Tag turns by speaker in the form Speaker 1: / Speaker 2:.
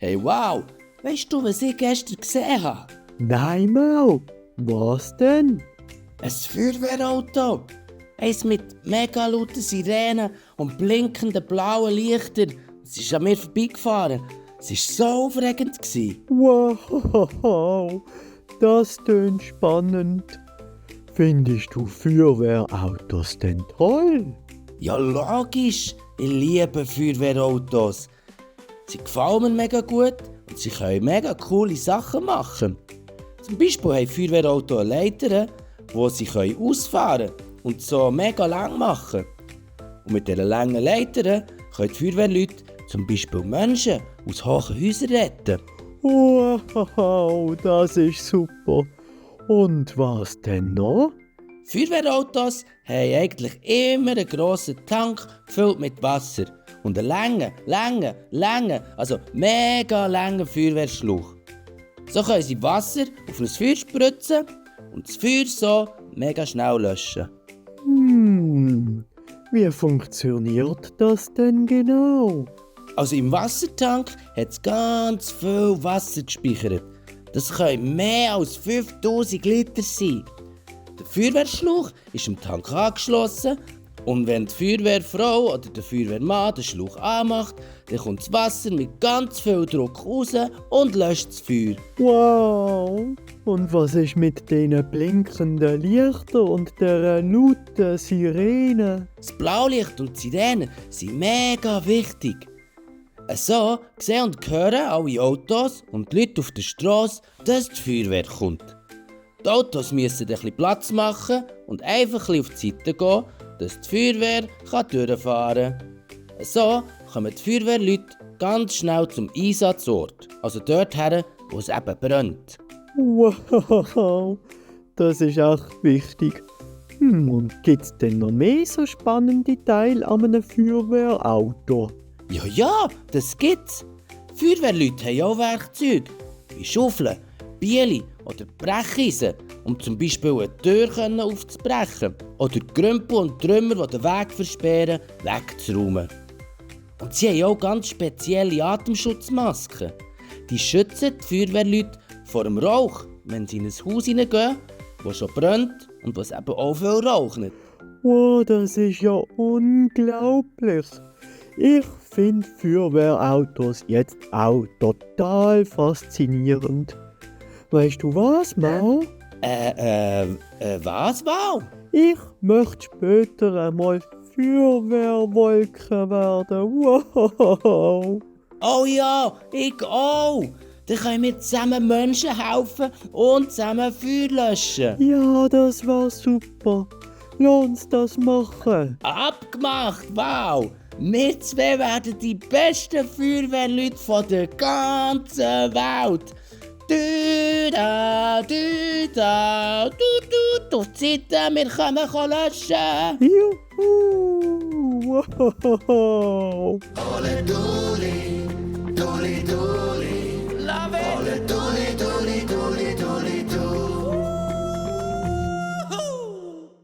Speaker 1: Hey, wow! Weißt du, was ich gestern gesehen habe?
Speaker 2: Nein, Mau. Was denn?
Speaker 1: Ein Feuerwehrauto. Eins mit mega lauten Sirenen und blinkenden blauen Lichtern. Es ist an mir vorbeigefahren. Es war so aufregend.
Speaker 2: Wow, das tönt spannend. Findest du Feuerwehrautos denn toll?
Speaker 1: Ja, logisch. Ich liebe Feuerwehrautos. Sie gefallen mir mega gut und sie können mega coole Sachen machen. Zum Beispiel haben Feuerwehrautos eine Leiter, die sie ausfahren können und so mega lang machen. Und mit diesen langen Leitern können die Feuerwehrleute zum Beispiel Menschen aus hohen Häusern retten.
Speaker 2: Wow, das ist super. Und was denn noch?
Speaker 1: Feuerwehrautos haben eigentlich immer einen grossen Tank gefüllt mit Wasser und einen langen, also mega langen Feuerwehrschlauch. So können sie Wasser auf ein Feuer spritzen und das Feuer so mega schnell löschen.
Speaker 2: Wie funktioniert das denn genau?
Speaker 1: Also im Wassertank hat es ganz viel Wasser gespeichert. Das können mehr als 5000 Liter sein. Der Feuerwehrschlauch ist im Tank angeschlossen und wenn die Feuerwehrfrau oder der Feuerwehrmann den Schlauch anmacht, dann kommt das Wasser mit ganz viel Druck raus und löscht das Feuer.
Speaker 2: Wow! Und was ist mit diesen blinkenden Lichtern und der lauten Sirene?
Speaker 1: Das Blaulicht und die Sirenen sind mega wichtig. So sehen und hören alle Autos und die Leute auf der Strasse, dass die Feuerwehr kommt. Die Autos müssen ein bisschen Platz machen und einfach ein bisschen auf die Seite gehen, dass die Feuerwehr durchfahren kann. So kommen die Feuerwehrleute ganz schnell zum Einsatzort, also dorthin, wo es eben brennt.
Speaker 2: Wow! Das ist echt wichtig. Und gibt es denn noch mehr so spannende Teile an einem Feuerwehrauto?
Speaker 1: Ja, das gibt's. Feuerwehrleute haben auch Werkzeuge, wie Schaufeln, Bieli oder Brecheisen, um zum Beispiel eine Tür aufzubrechen oder Grümpel und Trümmer, die den Weg versperren, wegzuräumen. Und sie haben auch ganz spezielle Atemschutzmasken. Die schützen die Feuerwehrleute vor dem Rauch, wenn sie in ein Haus hineingehen, das schon brennt und was eben auch viel raucht.
Speaker 2: Wow, das ist ja unglaublich. Ich finde Feuerwehrautos jetzt auch total faszinierend. Weißt du was, Mau?
Speaker 1: Was, Wow?
Speaker 2: Ich möchte später einmal Feuerwehrwolke werden. Wow!
Speaker 1: Oh ja, ich auch. Dann können wir zusammen Menschen helfen und zusammen Feuer löschen.
Speaker 2: Ja, das war super. Lass uns das machen.
Speaker 1: Abgemacht, wow! Wir zwei werden die besten Feuerwehrleute von der ganzen Welt. Düda, düda, du, auf die Seite, wir können löschen.
Speaker 2: Juhu! Wow!
Speaker 3: Ole Duli, Duli, Duli.